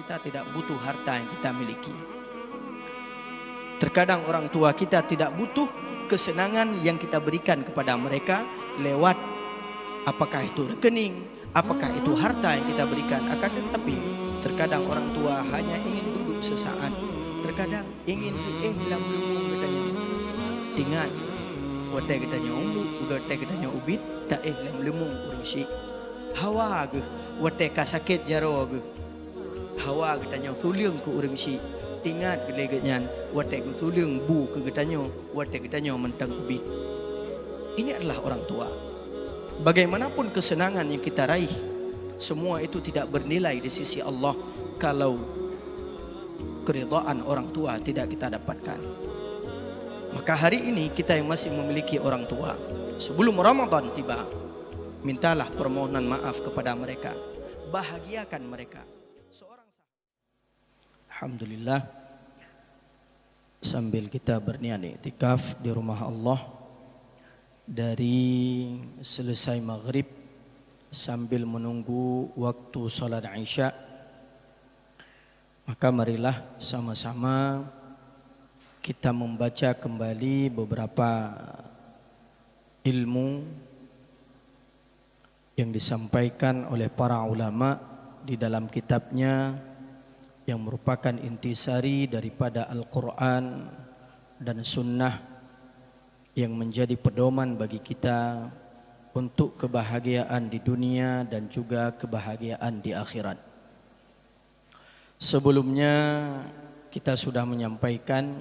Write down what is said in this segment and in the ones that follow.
kita tidak butuh harta yang kita miliki. Terkadang orang tua kita tidak butuh kesenangan yang kita berikan kepada mereka lewat apakah itu rekening, apakah itu harta yang kita berikan. Akan tetapi terkadang orang tua hanya ingin duduk sesaat. Terkadang ingin lam lumung katanya. Ingat, wate katanya umbu, wate katanya ubit, tak lam lumung urang si. Hawa ke, wate ka sakit jaro ke. Hawa katanya suliung ke urang si. Ingat geleganyan, wate ke suliung bu ke katanya, wate katanya mentang ubit. Ini adalah orang tua. Bagaimanapun kesenangan yang kita raih, semua itu tidak bernilai di sisi Allah kalau keridhaan orang tua tidak kita dapatkan. Maka hari ini kita yang masih memiliki orang tua, sebelum Ramadan tiba, mintalah permohonan maaf kepada mereka, bahagiakan mereka. Alhamdulillah, sambil kita berniat iktikaf di rumah Allah dari selesai maghrib sambil menunggu waktu salat Isya, maka marilah sama-sama kita membaca kembali beberapa ilmu yang disampaikan oleh para ulama di dalam kitabnya yang merupakan intisari daripada Al-Quran dan Sunnah yang menjadi pedoman bagi kita untuk kebahagiaan di dunia dan juga kebahagiaan di akhirat. Sebelumnya kita sudah menyampaikan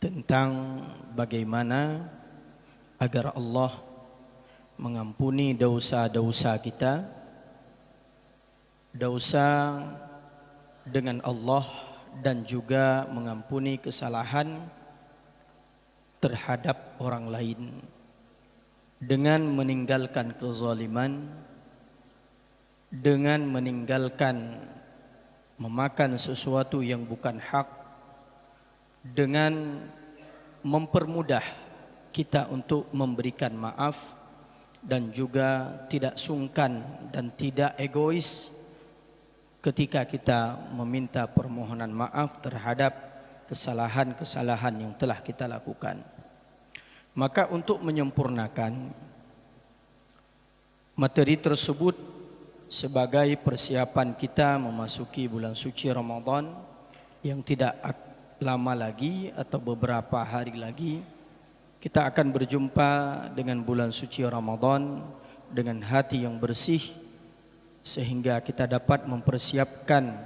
tentang bagaimana agar Allah mengampuni dosa-dosa kita, dosa dengan Allah, dan juga mengampuni kesalahan terhadap orang lain dengan meninggalkan kezaliman, dengan meninggalkan memakan sesuatu yang bukan hak, dengan mempermudah kita untuk memberikan maaf, dan juga tidak sungkan dan tidak egois ketika kita meminta permohonan maaf terhadap kesalahan-kesalahan yang telah kita lakukan. Maka untuk menyempurnakan materi tersebut sebagai persiapan kita memasuki bulan suci Ramadan yang tidak lama lagi atau beberapa hari lagi, kita akan berjumpa dengan bulan suci Ramadan dengan hati yang bersih, sehingga kita dapat mempersiapkan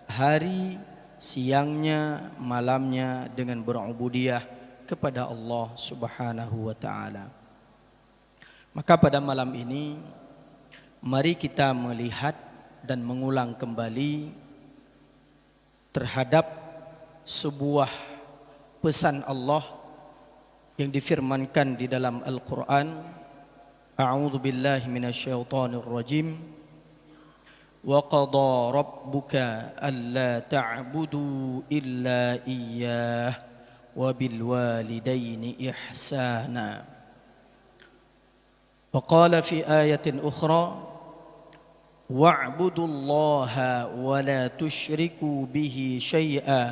hari, siangnya, malamnya dengan berubudiyah kepada Allah Subhanahu wa ta'ala. Maka pada malam ini mari kita melihat dan mengulang kembali terhadap sebuah pesan Allah yang difirmankan di dalam Al-Quran. A'udzu billahi minasyaitonir rajim. وَقَضَى رَبُّكَ أَلَّا تَعْبُدُوا إِلَّا إِيَّاهُ وَبِالْوَالِدَيْنِ إِحْسَانًا. وقال في آية أخرى وَاعْبُدُوا اللَّهَ وَلَا تُشْرِكُوا بِهِ شَيْئًا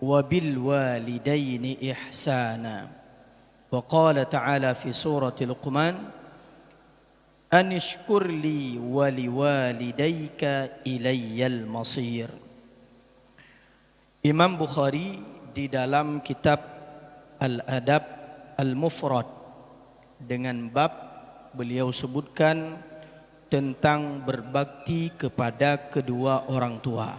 وَبِالْوَالِدَيْنِ إِحْسَانًا. وقال تعالى في سورة لقمان Anishkur li wali walidayka ilayyal masir. Imam Bukhari di dalam kitab Al-Adab Al-Mufrad dengan bab beliau sebutkan tentang berbakti kepada kedua orang tua.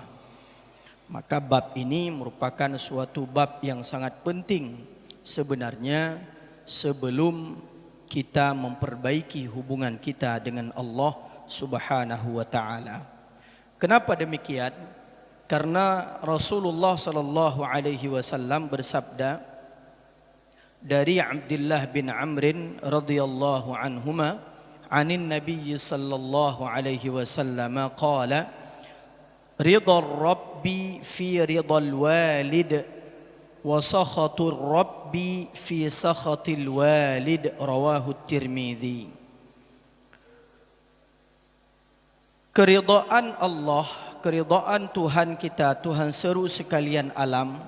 Maka bab ini merupakan suatu bab yang sangat penting sebenarnya sebelum kita memperbaiki hubungan kita dengan Allah Subhanahu wa ta'ala. Kenapa demikian? Karena Rasulullah sallallahu alaihi wasallam bersabda dari Abdullah bin Amr radhiyallahu anhuma anin Nabi sallallahu alaihi wasallam qala ridha rabbi fi ridhal walid wa sakhatur rabbi fi sakhatil walid rawahu Tirmidzi. Keridhaan Allah, keridhaan Tuhan kita, Tuhan seru sekalian alam,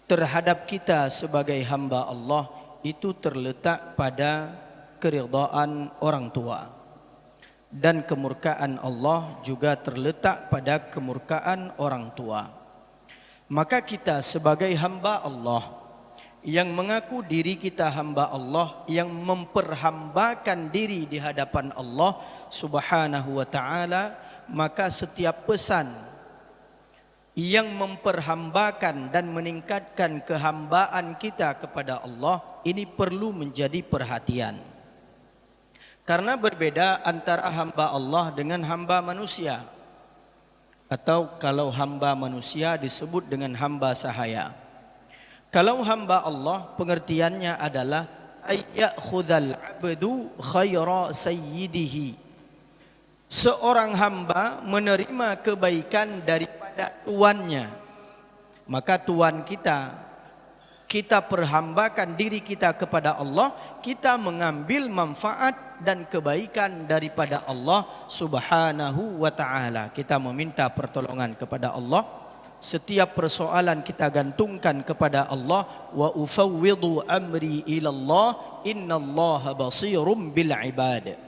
terhadap kita sebagai hamba Allah itu terletak pada keridhaan orang tua. Dan kemurkaan Allah juga terletak pada kemurkaan orang tua. Maka kita sebagai hamba Allah yang mengaku diri kita hamba Allah, yang memperhambakan diri di hadapan Allah Subhanahu wa ta'ala, maka setiap pesan yang memperhambakan dan meningkatkan kehambaan kita kepada Allah ini perlu menjadi perhatian. Karena berbeda antara hamba Allah dengan hamba manusia. Atau kalau hamba manusia disebut dengan hamba sahaya. Kalau hamba Allah pengertiannya adalah ayyakhudhal abdu khaira sayyidihi. Seorang hamba menerima kebaikan daripada tuannya. Maka tuan kita perhambakan diri kita kepada Allah, kita mengambil manfaat dan kebaikan daripada Allah Subhanahu wa ta'ala. Kita meminta pertolongan kepada Allah. Setiap persoalan kita gantungkan kepada Allah. Wa ufawwidu amri ilallah innallaha basirum bil ibad.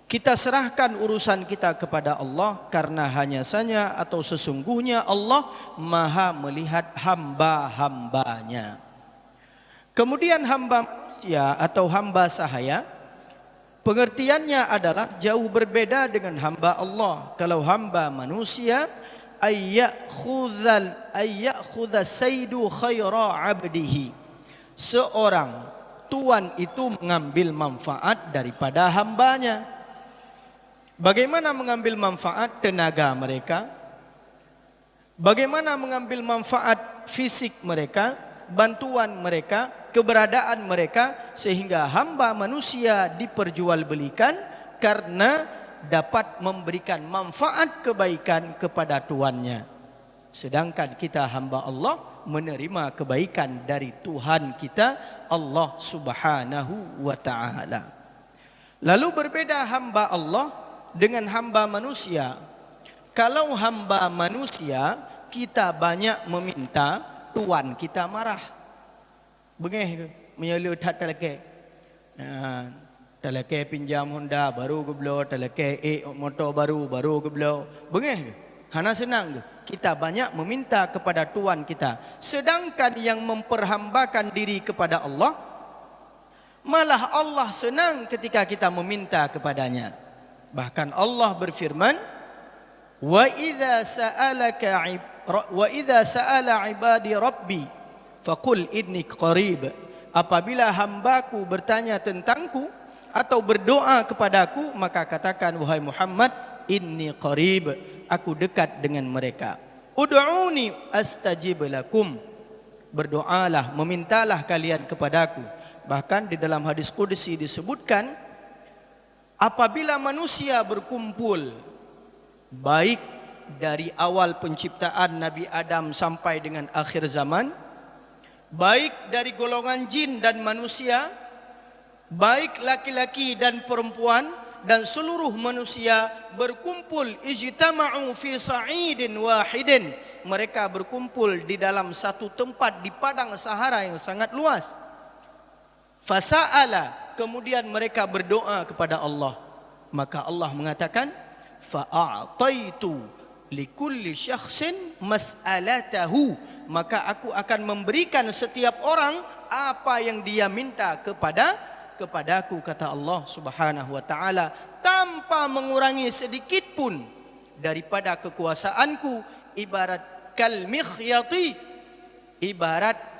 Kita serahkan urusan kita kepada Allah karena hanya saja atau sesungguhnya Allah maha melihat hamba-hambanya. Kemudian hamba manusia atau hamba sahaya, pengertiannya adalah jauh berbeda dengan hamba Allah. Kalau hamba manusia, ayyakhudha sayyidu khaira abdihi. Seorang tuan itu mengambil manfaat daripada hambanya. Bagaimana mengambil manfaat? Tenaga mereka. Bagaimana mengambil manfaat fisik mereka, bantuan mereka, keberadaan mereka, sehingga hamba manusia diperjualbelikan karena dapat memberikan manfaat kebaikan kepada tuannya. Sedangkan kita hamba Allah menerima kebaikan dari Tuhan kita, Allah Subhanahu wa ta'ala. Lalu berbeda hamba Allah dengan hamba manusia. Kalau hamba manusia, kita banyak meminta, tuan kita marah. Bengih menyelu tak teleke. Teleke pinjam Honda baru ke belo, teleke motor baru ke belo. Bengih ke? Hana senang ke? Kita banyak meminta kepada tuan kita. Sedangkan yang memperhambakan diri kepada Allah, malah Allah senang ketika kita meminta kepadanya. Bahkan Allah berfirman, wa idza sa'ala ibadi rabbi faqul inni qarib. Apabila hambaku bertanya tentangku atau berdoa kepadaku, maka katakan wahai Muhammad, inni qarib, aku dekat dengan mereka. Ud'uni astajib lakum. Berdoalah, memintalah kalian kepadaku. Bahkan di dalam hadis qudsi disebutkan, apabila manusia berkumpul, baik dari awal penciptaan Nabi Adam sampai dengan akhir zaman, baik dari golongan jin dan manusia, baik laki-laki dan perempuan, dan seluruh manusia berkumpul, ijtama'u fi sa'idin wahidin. Mereka berkumpul di dalam satu tempat di padang Sahara yang sangat luas. Fasa'ala, kemudian mereka berdoa kepada Allah. Maka Allah mengatakan, fa'a'taitu likulli syakhsin mas'alatahu. Maka aku akan memberikan setiap orang apa yang dia minta kepadaku, kata Allah Subhanahu wa ta'ala, tanpa mengurangi sedikit pun daripada kekuasaanku. Ibarat kal mikhyati, ibarat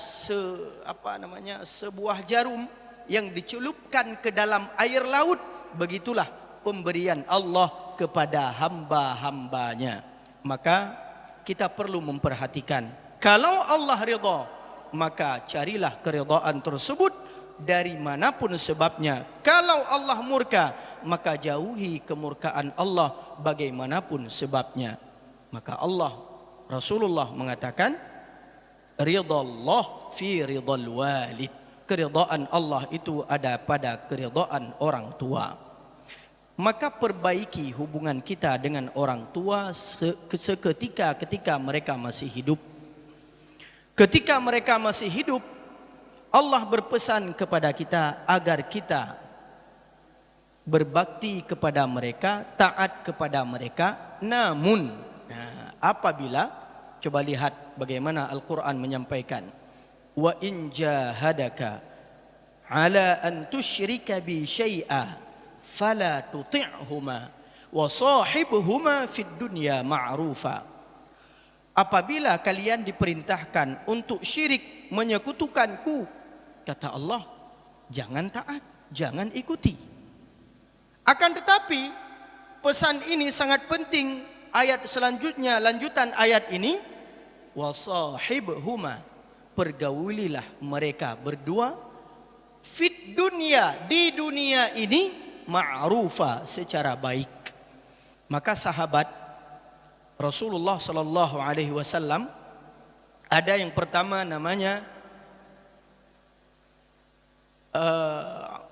sebuah jarum yang dicelupkan ke dalam air laut. Begitulah pemberian Allah kepada hamba-hambanya. Maka kita perlu memperhatikan, kalau Allah ridha, maka carilah keridhaan tersebut dari manapun sebabnya. Kalau Allah murka, maka jauhi kemurkaan Allah bagaimanapun sebabnya. Maka Rasulullah mengatakan, ridallah fi ridal walid. Keridhaan Allah itu ada pada keridhaan orang tua. maka perbaiki hubungan kita dengan orang tua seketika ketika mereka masih hidup. Ketika mereka masih hidup, Allah berpesan kepada kita agar kita berbakti kepada mereka, taat kepada mereka. Namun, apabila, coba lihat bagaimana Al-Quran menyampaikan, wa in jahadaka ala an tusyrika bi syai'a fala tuti'huma wa sahibhuma fid dunya ma'rufa. Apabila kalian diperintahkan untuk syirik, menyekutukanku, kata Allah, jangan taat, jangan ikuti. Akan tetapi pesan ini sangat penting. Ayat selanjutnya, lanjutan ayat ini, wasahibhuma, pergaulilah mereka berdua, fit dunia, di dunia ini, ma'rufa, secara baik. Maka sahabat Rasulullah sallallahu alaihi wasallam, ada yang pertama namanya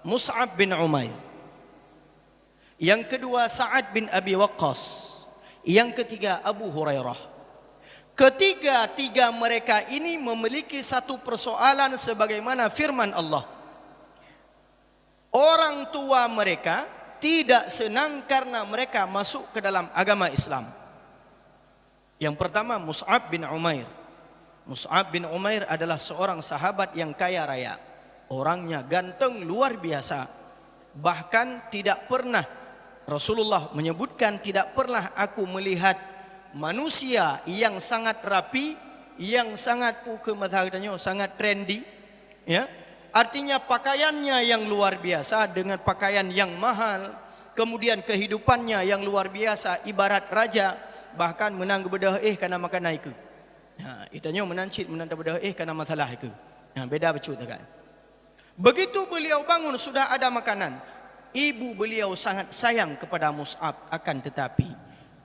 Mus'ab bin Umair, yang kedua Sa'ad bin Abi Waqqas, yang ketiga Abu Hurairah. Ketiga-tiga mereka ini memiliki satu persoalan sebagaimana firman Allah. Orang tua mereka tidak senang karena mereka masuk ke dalam agama Islam. Yang pertama Mus'ab bin Umair. Mus'ab bin Umair adalah seorang sahabat yang kaya raya. Orangnya ganteng luar biasa. Bahkan tidak pernah, Rasulullah menyebutkan, tidak pernah aku melihat manusia yang sangat rapi, yang sangat sangat trendy, ya. Artinya pakaiannya yang luar biasa dengan pakaian yang mahal, kemudian kehidupannya yang luar biasa ibarat raja, bahkan menang bedah karena makan naik ke. Itanya menancit menanda bedah karena masalah ke. Beda becut kan. Begitu beliau bangun sudah ada makanan. Ibu beliau sangat sayang kepada Mus'ab, akan tetapi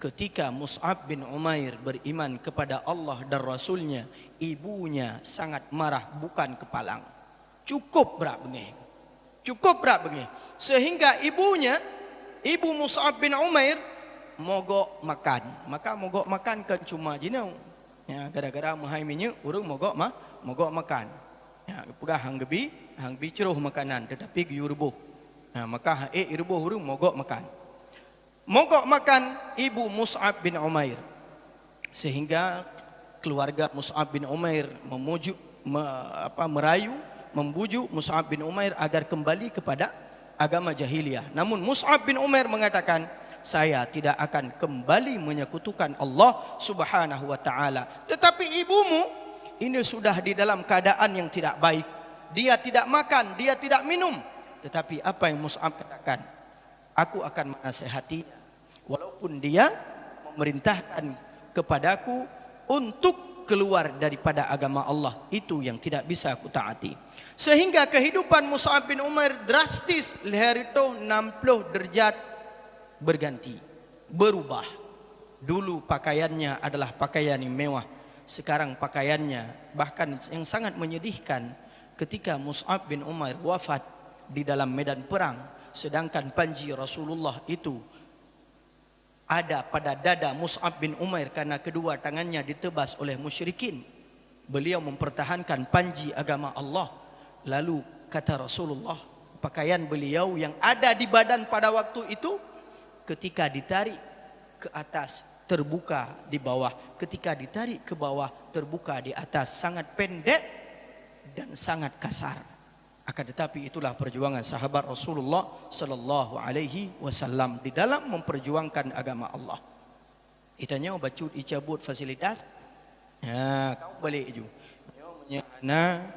ketika Mus'ab bin Umair beriman kepada Allah dan Rasulnya, ibunya sangat marah bukan kepalang. Cukup berat bengih. Cukup berat bengih. Sehingga ibunya, ibu Mus'ab bin Umair, mogok makan. Maka mogok makan kan cuma jinau. Ya, gara-gara muhaiminnya urung mogok makan. Ya, pegah hang gebi ceruh makanan tetapi giu rebuh. Maka rebuh urung mogok makan. Mogok makan ibu Mus'ab bin Umair. Sehingga keluarga Mus'ab bin Umair merayu, membujuk Mus'ab bin Umair agar kembali kepada agama jahiliyah. Namun Mus'ab bin Umair mengatakan, saya tidak akan kembali menyekutukan Allah Subhanahu wa taala. Tetapi ibumu ini sudah di dalam keadaan yang tidak baik. Dia tidak makan, dia tidak minum. Tetapi apa yang Mus'ab katakan? Aku akan menasihati walaupun dia memerintahkan kepadaku untuk keluar daripada agama Allah, itu yang tidak bisa aku taati. Sehingga kehidupan Mus'ab bin Umair drastis, leher itu 60 derajat berganti, berubah. Dulu pakaiannya adalah pakaian yang mewah, sekarang pakaiannya bahkan yang sangat menyedihkan. Ketika Mus'ab bin Umair wafat di dalam medan perang, sedangkan panji Rasulullah itu ada pada dada Mus'ab bin Umair karena kedua tangannya ditebas oleh musyrikin. Beliau mempertahankan panji agama Allah. Lalu kata Rasulullah, pakaian beliau yang ada di badan pada waktu itu ketika ditarik ke atas terbuka di bawah, ketika ditarik ke bawah terbuka di atas, sangat pendek dan sangat kasar. Akan tetapi itulah perjuangan sahabat Rasulullah sallallahu alaihi wasallam di dalam memperjuangkan agama Allah. Itanya bacut icabut fasilitas. Kau balik ju. Ana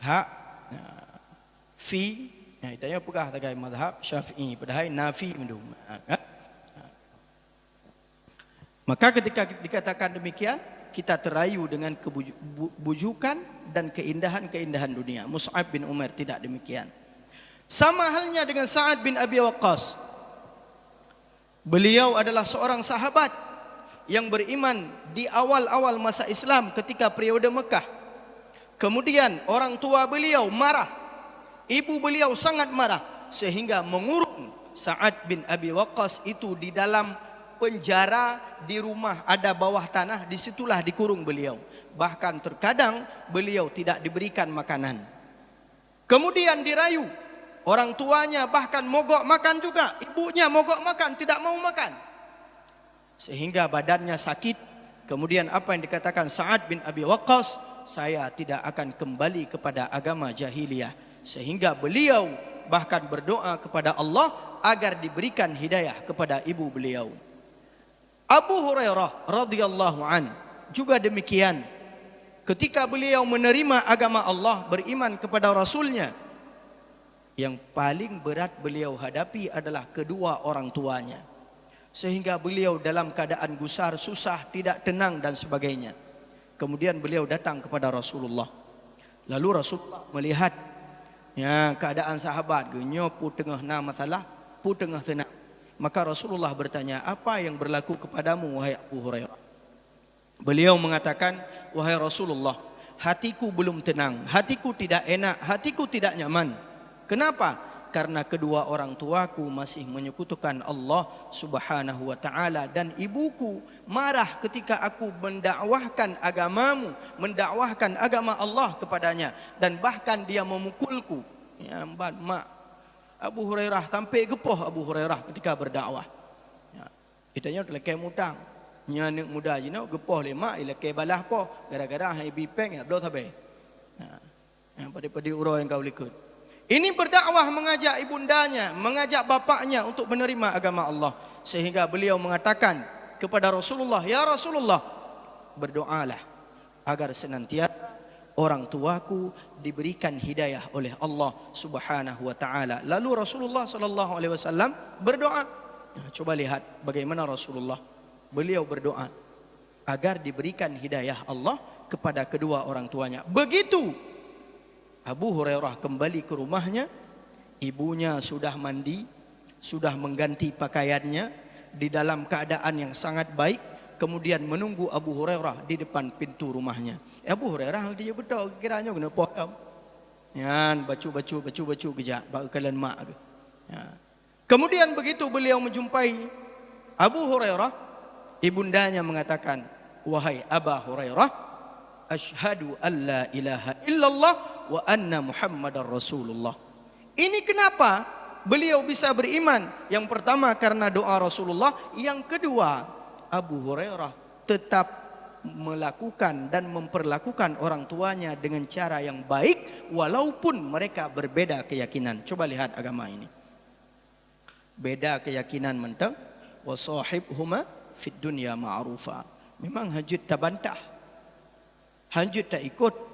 hak fi. Itanya pegah tagai mazhab Syafi'i padahal nafi mendum. Maka ketika dikatakan demikian, kita terayu dengan kebujukan dan keindahan-keindahan dunia. Mus'ab bin Umair tidak demikian. Sama halnya dengan Sa'ad bin Abi Waqqas. Beliau adalah seorang sahabat yang beriman di awal-awal masa Islam ketika periode Mekah. Kemudian orang tua beliau marah. Ibu beliau sangat marah. sehingga mengurung Sa'ad bin Abi Waqqas itu di dalam penjara di rumah ada bawah tanah, disitulah dikurung beliau. Bahkan terkadang beliau tidak diberikan makanan. Kemudian dirayu orang tuanya, bahkan mogok makan juga. Ibunya mogok makan, tidak mau makan. Sehingga badannya sakit. Kemudian apa yang dikatakan Sa'ad bin Abi Waqqas, saya tidak akan kembali kepada agama jahiliyah. Sehingga beliau bahkan berdoa kepada Allah agar diberikan hidayah kepada ibu beliau. Abu Hurairah radhiyallahu an juga demikian. Ketika beliau menerima agama Allah, beriman kepada Rasulnya, yang paling berat beliau hadapi adalah kedua orang tuanya. Sehingga beliau dalam keadaan gusar, susah, tidak tenang dan sebagainya. Kemudian beliau datang kepada Rasulullah. Lalu Rasulullah melihat keadaan sahabat, genyo pu tengah na masalah, pu tengah tenang. Maka Rasulullah bertanya, apa yang berlaku kepadamu wahai Abu Hurairah? Beliau mengatakan, wahai Rasulullah, hatiku belum tenang, hatiku tidak enak, hatiku tidak nyaman. Kenapa? Karena kedua orang tuaku masih menyekutukan Allah Subhanahu wa ta'ala. Dan ibuku marah ketika aku mendakwahkan agamamu, mendakwahkan agama Allah kepadanya. Dan bahkan dia memukulku. Ya, mak Abu Hurairah sampai gepoh Abu Hurairah ketika berdakwah. Ya, kitanya lekeh mutang. Nya nek muda jina gepoh le mak lekeh balah po gara-gara hai bipeng ya do sabe. Ya, pada-pada urang yang kau likut. Ini berdakwah mengajak ibundanya, mengajak bapaknya untuk menerima agama Allah. Sehingga beliau mengatakan kepada Rasulullah, ya Rasulullah, berdoalah agar senantiasa orang tuaku diberikan hidayah oleh Allah Subhanahu wa ta'ala. Lalu Rasulullah sallallahu alaihi wasallam berdoa. Coba lihat bagaimana Rasulullah. Beliau berdoa agar diberikan hidayah Allah kepada kedua orang tuanya. Begitu Abu Hurairah kembali ke rumahnya, ibunya sudah mandi, sudah mengganti pakaiannya di dalam keadaan yang sangat baik, kemudian menunggu Abu Hurairah di depan pintu rumahnya. Abu Hurairah dia betul kiranya kena potong. Yan bacu kejak bakalan mak. Ya. Kemudian begitu beliau menjumpai Abu Hurairah, ibundanya mengatakan, wahai Abu Hurairah, asyhadu an la ilaha illallah wa anna Muhammadar Rasulullah. Ini kenapa beliau bisa beriman? Yang pertama karena doa Rasulullah, yang kedua Abu Hurairah tetap melakukan dan memperlakukan orang tuanya dengan cara yang baik walaupun mereka berbeda keyakinan. Coba lihat agama ini. Beda keyakinan mentang wa sahibhuma fid dunya ma'rufa. Memang hajut tak bantah. Hajut tak ikut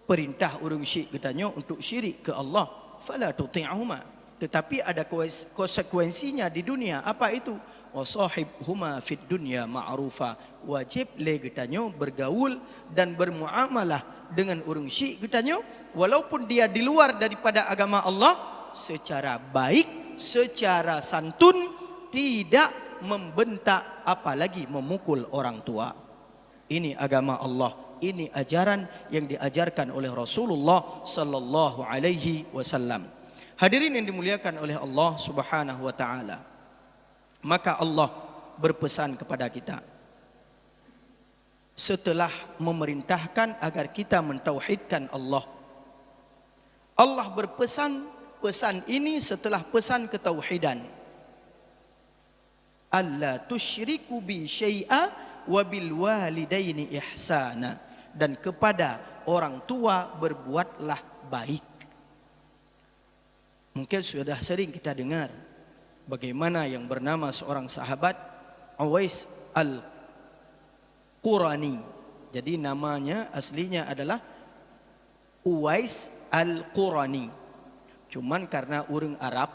perintah orang syirik katanya untuk syirik ke Allah, fala tuti'huma. Tetapi ada konsekuensinya di dunia. Apa itu? Wasahibhuma fid dunya ma'rufa. Wajib le katanya bergaul dan bermuamalah dengan orang syirik katanya walaupun dia di luar daripada agama Allah secara baik, secara santun, tidak membentak apalagi memukul orang tua. Ini agama Allah. Ini ajaran yang diajarkan oleh Rasulullah sallallahu alaihi wasallam. Hadirin yang dimuliakan oleh Allah Subhanahu wa taala. Maka Allah berpesan kepada kita setelah memerintahkan agar kita mentauhidkan Allah. Allah berpesan, pesan ini setelah pesan ketauhidan. Alla tusyriku bi syai'a wa bil walidaini ihsana. Dan kepada orang tua berbuatlah baik. Mungkin sudah sering kita dengar bagaimana yang bernama seorang sahabat Uwais Al-Qurani. Jadi namanya aslinya adalah Uwais Al-Qurani. Cuman karena orang Arab,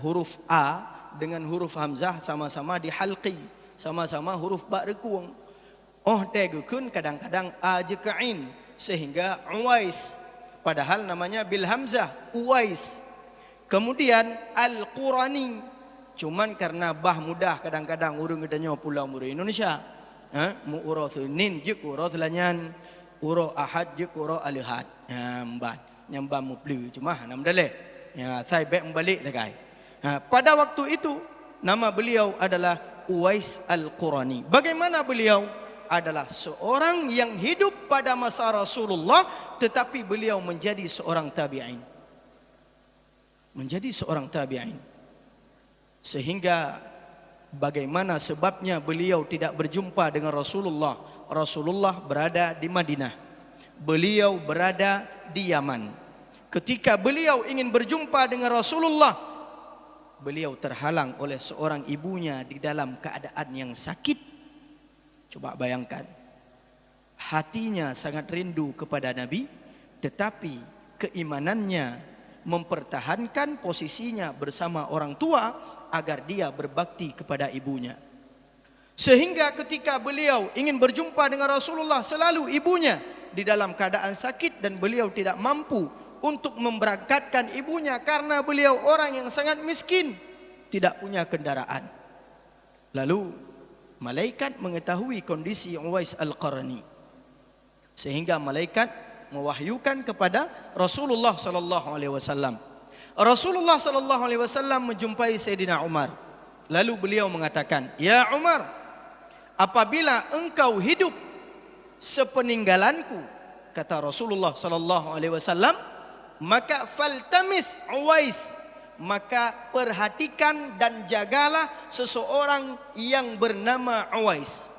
huruf A dengan huruf Hamzah sama-sama dihalqi, sama-sama huruf ba rekuang. Oh tegukun kadang-kadang ajekain sehingga Uwais, padahal namanya bil hamzah Uwais. Kemudian Al-Qurani, cuman karena bah mudah kadang-kadang urang gedanya pulau murah Indonesia. Mu urang Senin juk urang Selanyan, urang Ahad juk urang Alihad. Nyambah mu plu cuma nam daleh. Ya, saya back balik takai. Pada waktu itu nama beliau adalah Uwais Al-Qurani. Bagaimana beliau? Adalah seorang yang hidup pada masa Rasulullah, tetapi beliau menjadi seorang tabi'in. Menjadi seorang tabi'in. Sehingga bagaimana sebabnya beliau tidak berjumpa dengan Rasulullah? Rasulullah berada di Madinah, beliau berada di Yaman. Ketika beliau ingin berjumpa dengan Rasulullah, beliau terhalang oleh seorang ibunya di dalam keadaan yang sakit. Coba bayangkan, hatinya sangat rindu kepada Nabi, tetapi keimanannya mempertahankan posisinya bersama orang tua agar dia berbakti kepada ibunya. Sehingga ketika beliau ingin berjumpa dengan Rasulullah, selalu ibunya di dalam keadaan sakit dan beliau tidak mampu untuk memberangkatkan ibunya karena beliau orang yang sangat miskin, tidak punya kendaraan. Lalu malaikat mengetahui kondisi Uwais Al-Qarni, sehingga malaikat mewahyukan kepada Rasulullah sallallahu alaihi wasallam. Rasulullah sallallahu alaihi wasallam menjumpai Sayyidina Umar. Lalu beliau mengatakan, "Ya Umar, apabila engkau hidup sepeninggalanku," kata Rasulullah sallallahu alaihi wasallam, "maka faltamis Uwais, maka perhatikan dan jagalah seseorang yang bernama Uwais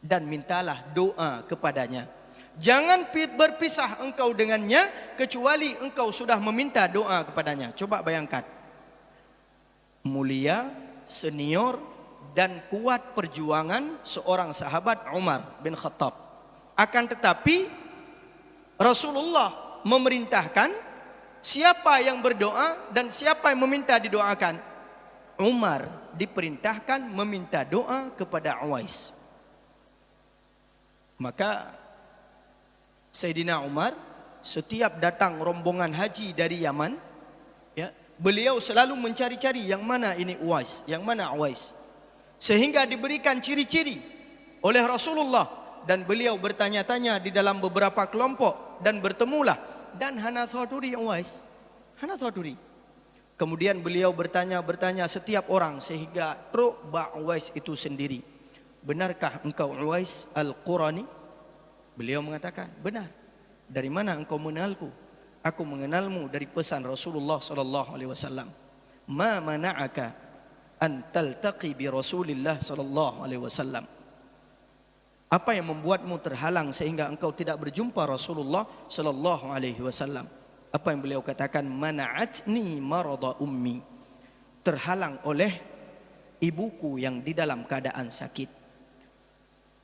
dan mintalah doa kepadanya. Jangan berpisah engkau dengannya kecuali engkau sudah meminta doa kepadanya." Coba bayangkan, mulia, senior dan kuat perjuangan seorang sahabat Umar bin Khattab. Akan tetapi Rasulullah memerintahkan siapa yang berdoa dan siapa yang meminta didoakan. Umar diperintahkan meminta doa kepada Uwais. Maka Sayyidina Umar setiap datang rombongan haji dari Yaman, ya, beliau selalu mencari-cari yang mana ini Uwais, yang mana Uwais. Sehingga diberikan ciri-ciri oleh Rasulullah dan beliau bertanya-tanya di dalam beberapa kelompok dan bertemulah dan hana thaduri Uwais, hana thaduri. Kemudian beliau bertanya setiap orang sehingga truk ba Uwais itu sendiri. "Benarkah engkau Uwais Al-Qurani?" Beliau mengatakan, "Benar." "Dari mana engkau mengenalku?" "Aku mengenalmu dari pesan Rasulullah sallallahu alaihi wasallam." "Ma mana'aka an taltaqi bi Rasulillah sallallahu alaihi wasallam?" Apa yang membuatmu terhalang sehingga engkau tidak berjumpa Rasulullah sallallahu alaihi wasallam? Apa yang beliau katakan? "Mana'atni marada ummi." Terhalang oleh ibuku yang di dalam keadaan sakit.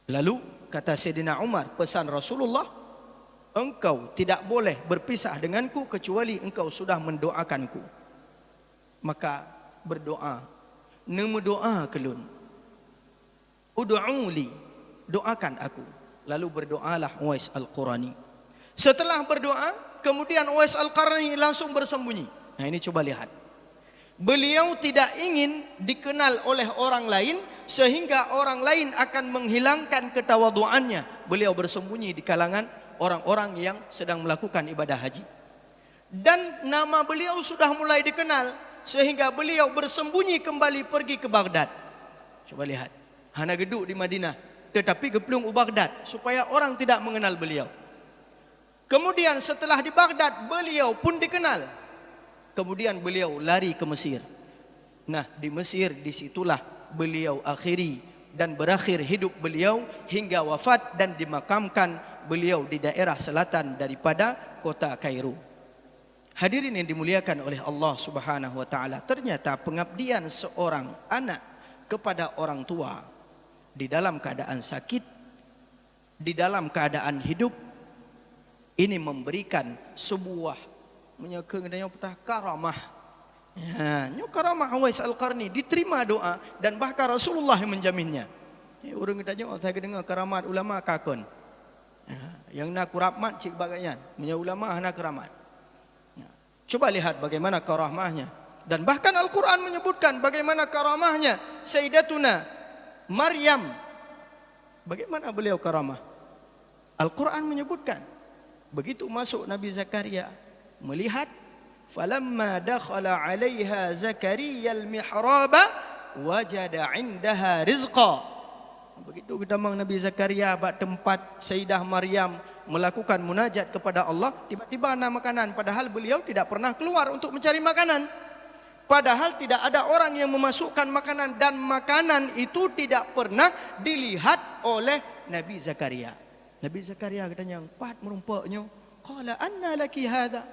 Lalu kata Sayyidina Umar, pesan Rasulullah, engkau tidak boleh berpisah denganku kecuali engkau sudah mendoakanku. Maka berdoa, nemu doa kelun, ud'uli, doakan aku. Lalu berdoalah Uwais Al-Qurani. Setelah berdoa, kemudian Uwais Al-Qarni langsung bersembunyi. Nah ini coba lihat. Beliau tidak ingin dikenal oleh orang lain sehingga orang lain akan menghilangkan ketawaduannya. Beliau bersembunyi di kalangan orang-orang yang sedang melakukan ibadah haji. Dan nama beliau sudah mulai dikenal sehingga beliau bersembunyi kembali pergi ke Baghdad. Coba lihat. Hana geduk di Madinah tetapi geplung ke Baghdad supaya orang tidak mengenal beliau. Kemudian setelah di Baghdad beliau pun dikenal. Kemudian beliau lari ke Mesir. Nah di Mesir disitulah beliau akhiri dan berakhir hidup beliau hingga wafat dan dimakamkan beliau di daerah selatan daripada kota Kairo. Hadirin yang dimuliakan oleh Allah Subhanahu wa taala, ternyata pengabdian seorang anak kepada orang tua di dalam keadaan sakit, di dalam keadaan hidup, ini memberikan sebuah karamah. Ya, karamah Uwais Al-Qarni diterima doa dan bahkan Rasulullah yang menjaminnya. Orang kita tengok saya dengar karamat ulama kakon. Yang nak kuramat cik bagaian, punya ulama nak keramat. Coba lihat bagaimana karamahnya. Dan bahkan Al-Quran menyebutkan bagaimana karamahnya Sayyidatuna Maryam. Bagaimana beliau karamah? Al-Quran menyebutkan begitu masuk Nabi Zakaria melihat falamma dakhala 'alaiha Zakaria al-mihraba wajada 'indaha rizqa. Begitu ketemu Nabi Zakaria bak tempat Sayyidah Maryam melakukan munajat kepada Allah, tiba-tiba ada makanan, padahal beliau tidak pernah keluar untuk mencari makanan. Padahal tidak ada orang yang memasukkan makanan, dan makanan itu tidak pernah dilihat oleh Nabi Zakaria. Nabi Zakaria katanya, "Pat merumpaknya." Qala anna laki hadha?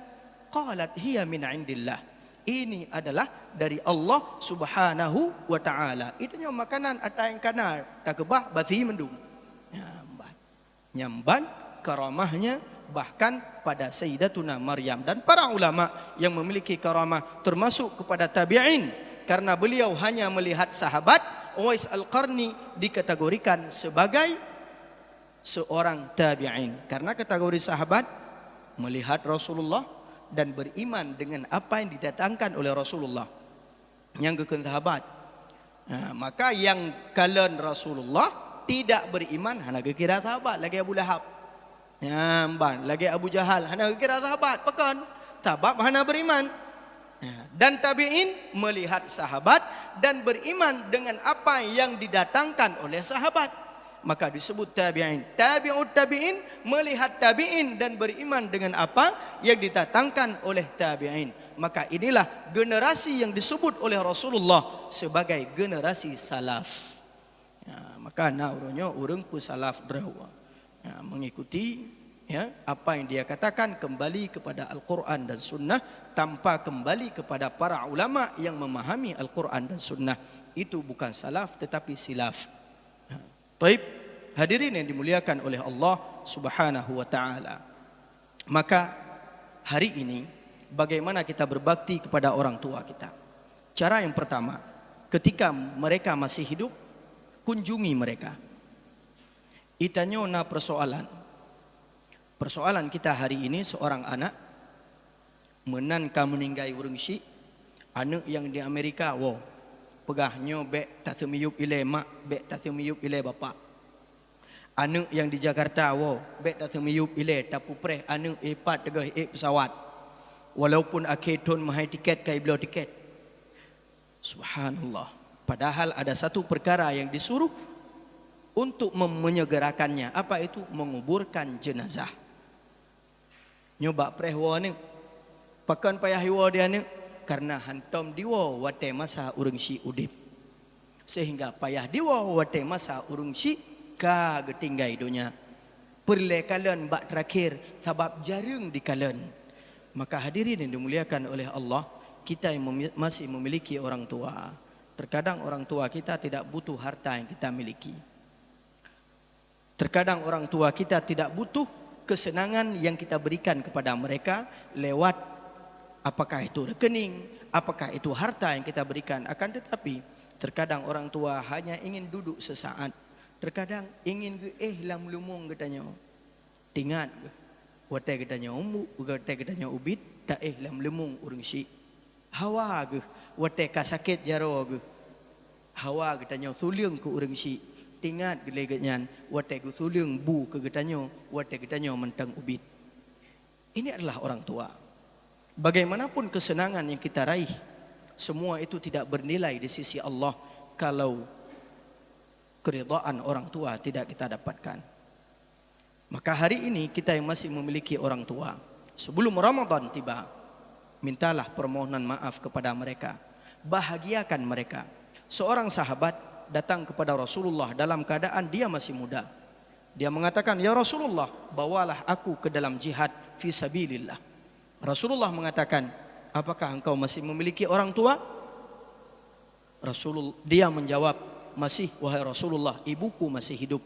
Qalat hiya min indillah. Ini adalah dari Allah Subhanahu wa taala. Itunya makanan atau yang kana tak kebah bathi mendung. Nyamban karamahnya bahkan pada Sayyidatuna Maryam, dan para ulama yang memiliki karamah termasuk kepada tabi'in, karena beliau hanya melihat sahabat. Uwais Al-Qarni dikategorikan sebagai seorang tabi'in karena kategori sahabat melihat Rasulullah dan beriman dengan apa yang didatangkan oleh Rasulullah. Yang kekal sahabat, maka yang kalian Rasulullah tidak beriman, hana kira sahabat lagi Abu Lahab, lagi Abu Jahal, hana kira sahabat, pekan sahabat hana beriman. Dan tabi'in melihat sahabat dan beriman dengan apa yang didatangkan oleh sahabat, maka disebut tabi'in. Tabi'ut tabi'in melihat tabi'in dan beriman dengan apa yang didatangkan oleh tabi'in. Maka inilah generasi yang disebut oleh Rasulullah sebagai generasi salaf. Maka urangnya urang ku salaf drawa. Mengikuti apa yang dia katakan, kembali kepada Al-Quran dan Sunnah tanpa kembali kepada para ulama yang memahami Al-Quran dan Sunnah. Itu bukan salaf tetapi silaf. Taib, hadirin yang dimuliakan oleh Allah Subhanahu wa taala. Maka hari ini bagaimana kita berbakti kepada orang tua kita? Cara yang pertama, ketika mereka masih hidup, kunjungi mereka. Itanyo na persoalan. Persoalan kita hari ini, seorang anak menanka meninggai urang si, anak yang di Amerika, pegahnya bek tak semiyup ile mak, bek tak semiyup ile bapak. Anak yang di Jakarta, bek tak semiyup ile tak pupreh, anak epat tegah pesawat. Walaupun akhirton mahai tiket kai belau tiket. Subhanallah. Padahal ada satu perkara yang disuruh untuk menyegerakannya. Apa itu? Menguburkan jenazah. Nyoba prehwa ni, pakan payah hiwa dia ni, karena hantam diwa wate masa urang si udip. Sehingga payah diwa wate masa urang si ka getinggai dunia. Perle kalian bak terakhir sebab jarang di kalian. Maka hadirin yang dimuliakan oleh Allah, kita yang masih memiliki orang tua, terkadang orang tua kita tidak butuh harta yang kita miliki. Terkadang orang tua kita tidak butuh kesenangan yang kita berikan kepada mereka lewat apakah itu rekening, apakah itu harta yang kita berikan. Akan tetapi terkadang orang tua hanya ingin duduk sesaat. Terkadang ingin lam lumung katanya. Tingat wate katanya wate katanya ubit tak lam lumung urang si. Hawa ke wate ka sakit jaro ke. Hawa katanya suliung ke urang si. Tingat gelegatnya wate ku suliung bu ke katanya wate katanya mentang ubit. Ini adalah orang tua. Bagaimanapun kesenangan yang kita raih, semua itu tidak bernilai di sisi Allah kalau keridhaan orang tua tidak kita dapatkan. Maka hari ini kita yang masih memiliki orang tua, sebelum Ramadan tiba, mintalah permohonan maaf kepada mereka, bahagiakan mereka. Seorang sahabat datang kepada Rasulullah dalam keadaan dia masih muda. Dia mengatakan, "Ya Rasulullah, bawalah aku ke dalam jihad fi sabilillah." Rasulullah mengatakan, "Apakah engkau masih memiliki orang tua?" Dia menjawab, "Masih, wahai Rasulullah, ibuku masih hidup."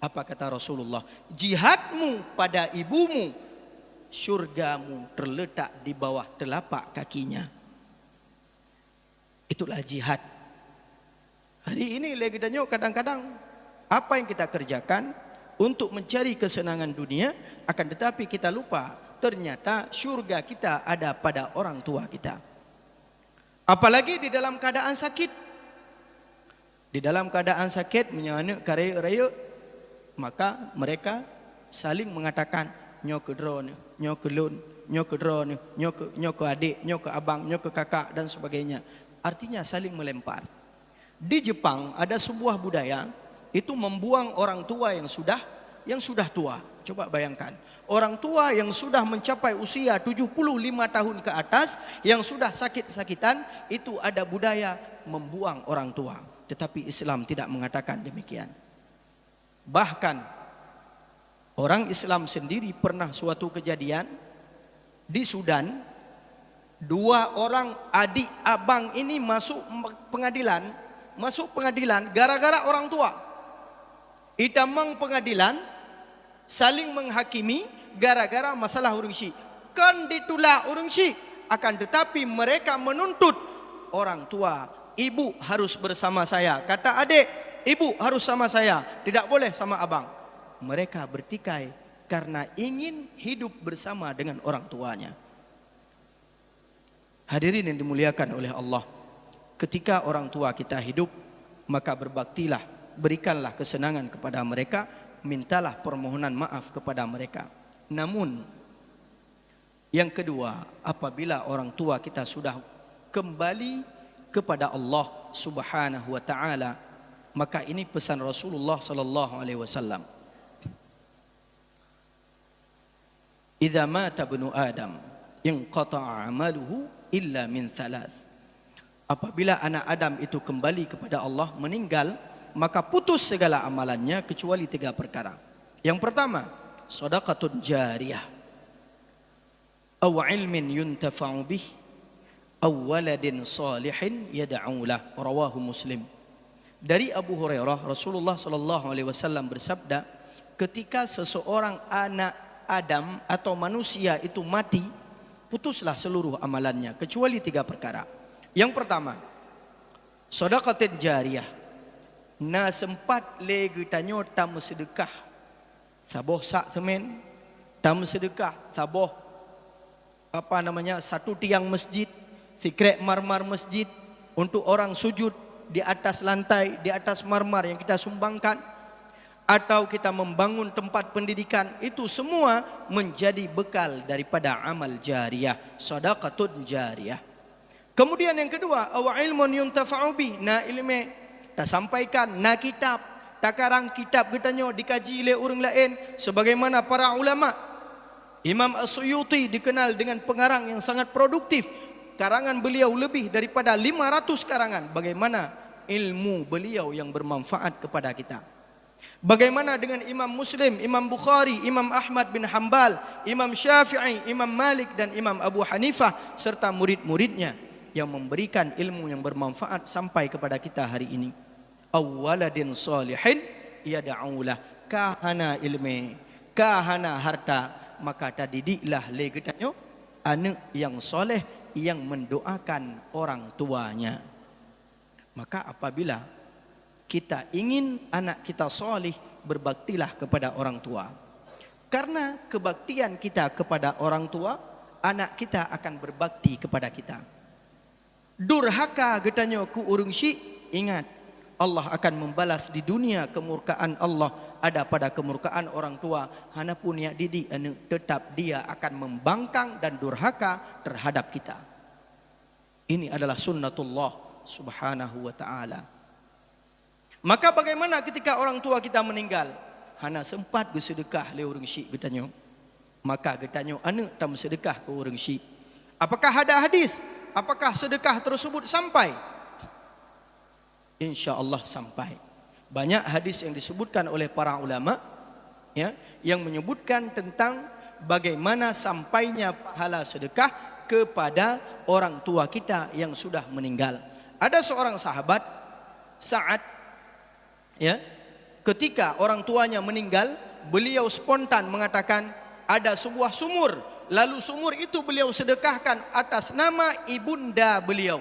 Apa kata Rasulullah? "Jihadmu pada ibumu, syurgamu terletak di bawah telapak kakinya." Itulah jihad. Hari ini kita tengok kadang-kadang apa yang kita kerjakan untuk mencari kesenangan dunia, akan tetapi kita lupa ternyata syurga kita ada pada orang tua kita. Apalagi di dalam keadaan sakit. Di dalam keadaan sakit menyana karya-raya, maka mereka saling mengatakan, "Nyo kedron, nyo kelun, nyo ke dro, nyo ke adik, nyo ke abang, nyo ke kakak dan sebagainya. Artinya saling melempar. Di Jepang ada sebuah budaya itu membuang orang tua yang sudah tua. Coba bayangkan, orang tua yang sudah mencapai usia 75 tahun ke atas, yang sudah sakit-sakitan, itu ada budaya membuang orang tua. Tetapi Islam tidak mengatakan demikian. Bahkan orang Islam sendiri pernah suatu kejadian di Sudan, 2 orang adik abang ini masuk pengadilan gara-gara orang tua. Idamang pengadilan saling menghakimi gara-gara masalah urang syik. Kan ditolak urang syik, akan tetapi mereka menuntut orang tua, ibu harus bersama saya. Kata adik, ibu harus sama saya, tidak boleh sama abang. Mereka bertikai karena ingin hidup bersama dengan orang tuanya. Hadirin yang dimuliakan oleh Allah, ketika orang tua kita hidup, maka berbaktilah, berikanlah kesenangan kepada mereka, mintalah permohonan maaf kepada mereka. Namun yang kedua, apabila orang tua kita sudah kembali kepada Allah Subhanahu wa taala, maka ini pesan Rasulullah sallallahu alaihi wasallam. Idza mata ibnu Adam inqata'a 'amaluhu illa min thalath. Apabila anak Adam itu kembali kepada Allah, meninggal, maka putus segala amalannya kecuali 3 perkara. Yang pertama, shadaqatun jariyah, aw ilmin yuntafa'u bih, aw waladin salihin yad'u lah. Rawahu Muslim. Dari Abu Hurairah, Rasulullah sallallahu alaihi wasallam bersabda, ketika seseorang anak Adam atau manusia itu mati, putuslah seluruh amalannya kecuali 3 perkara. Yang pertama, shadaqatun jariyah, na sempat legi tanyo tam sedekah, saboh sak semen, tam sedekah, saboh satu tiang masjid, sikrek marmar masjid untuk orang sujud di atas lantai, di atas marmar yang kita sumbangkan, atau kita membangun tempat pendidikan, itu semua menjadi bekal daripada amal jariyah, shadaqatun jariyah. Kemudian yang kedua, aw ilmun yuntafa'u bi, na ilmu tak sampaikan, na kitab, takarang kitab katanya dikaji oleh orang lain, sebagaimana para ulama. Imam As-Suyuti dikenal dengan pengarang yang sangat produktif. Karangan beliau lebih daripada 500 karangan. Bagaimana ilmu beliau yang bermanfaat kepada kita. Bagaimana dengan Imam Muslim, Imam Bukhari, Imam Ahmad bin Hanbal, Imam Syafi'i, Imam Malik dan Imam Abu Hanifah serta murid-muridnya yang memberikan ilmu yang bermanfaat sampai kepada kita hari ini. Awwaladin salihin yad'ulah, kahana ilmi, kahana harta, maka tadidiklah legetanyo anak yang soleh yang mendoakan orang tuanya. Maka apabila kita ingin anak kita soleh, berbaktilah kepada orang tua. Karena kebaktian kita kepada orang tua, anak kita akan berbakti kepada kita. Durhaka getanyo ku urung syik, ingat Allah akan membalas di dunia kemurkaan Allah ada pada kemurkaan orang tua. Hana pun ya didik anak, tetap dia akan membangkang dan durhaka terhadap kita. Ini adalah sunnatullah subhanahu wa ta'ala. Maka bagaimana ketika orang tua kita meninggal? Hana sempat bersedekah le urang syik getanyo. Maka getanyo anak tam sedekah ke urang syik. Apakah ada hadis? Apakah sedekah tersebut sampai? InsyaAllah sampai. Banyak hadis yang disebutkan oleh para ulama, ya, yang menyebutkan tentang bagaimana sampainya pahala sedekah kepada orang tua kita yang sudah meninggal. Ada seorang sahabat, Sa'ad, ya, ketika orang tuanya meninggal, beliau spontan mengatakan ada sebuah sumur, lalu sumur itu beliau sedekahkan atas nama ibunda beliau.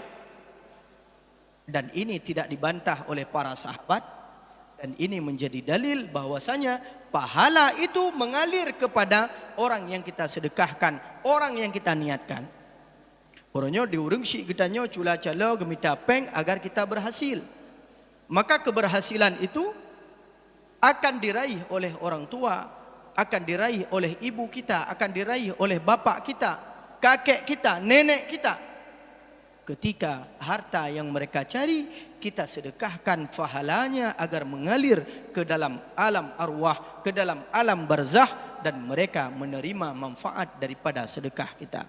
Dan ini tidak dibantah oleh para sahabat, dan ini menjadi dalil bahwasanya pahala itu mengalir kepada orang yang kita sedekahkan, orang yang kita niatkan. Orangnya diurung syik getanyo cula calo gemita peng agar kita berhasil. Maka keberhasilan itu akan diraih oleh orang tua akan diraih oleh ibu kita, akan diraih oleh bapak kita, kakek kita, nenek kita. Ketika harta yang mereka cari, kita sedekahkan pahalanya agar mengalir ke dalam alam arwah, ke dalam alam barzah, dan mereka menerima manfaat daripada sedekah kita.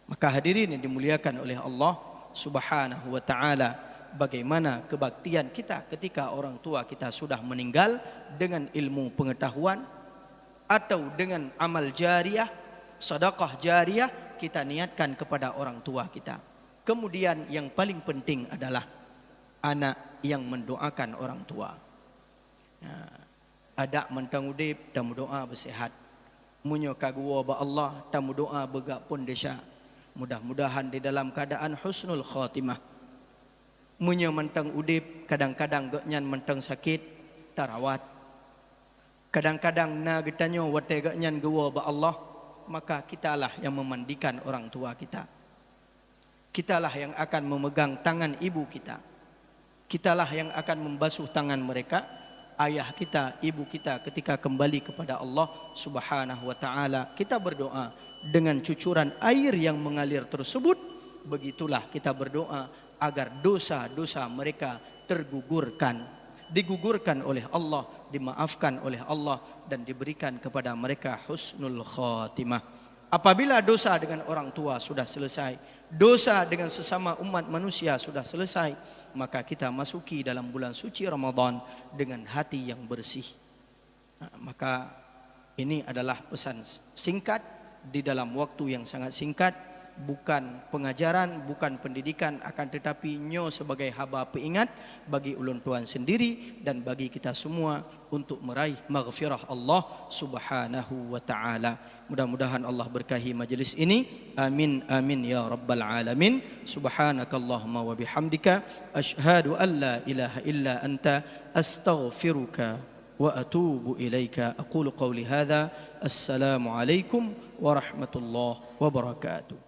Maka hadirin yang dimuliakan oleh Allah Subhanahu wa taala, bagaimana kebaktian kita ketika orang tua kita sudah meninggal dengan ilmu pengetahuan atau dengan amal jariah, sedekah jariah kita niatkan kepada orang tua kita. Kemudian yang paling penting adalah anak yang mendoakan orang tua. Ada mentang udip tamu doa bersihat. Munyo kagua ba Allah tamu doa begak pun desa. Mudah-mudahan di dalam keadaan husnul khatimah. Munyo mentang udip kadang-kadang gaknyan mentang sakit tarawat. Kadang-kadang na gitanyo wate gaknyan gua ba Allah, maka kitalah yang memandikan orang tua kita. Kitalah yang akan memegang tangan ibu kita. Kitalah yang akan membasuh tangan mereka, ayah kita, ibu kita ketika kembali kepada Allah Subhanahu wa taala. Kita berdoa dengan cucuran air yang mengalir tersebut. Begitulah kita berdoa agar dosa-dosa mereka digugurkan oleh Allah, dimaafkan oleh Allah, dan diberikan kepada mereka husnul khatimah. Apabila dosa dengan orang tua sudah selesai, dosa dengan sesama umat manusia sudah selesai, maka kita masuki dalam bulan suci Ramadan dengan hati yang bersih. Maka ini adalah pesan singkat di dalam waktu yang sangat singkat. Bukan pengajaran, bukan pendidikan, akan tetapi nyo sebagai haba peingat bagi ulun tuan sendiri dan bagi kita semua untuk meraih maghfirah Allah Subhanahu wa taala. Mudah-mudahan Allah berkahi majlis ini. Amin amin ya rabbal alamin. Subhanakallahumma wa bihamdika asyhadu an la ilaha illa anta astaghfiruka wa atubu ilaika. Aqulu qawli hadza. Assalamu alaikum warahmatullahi wabarakatuh.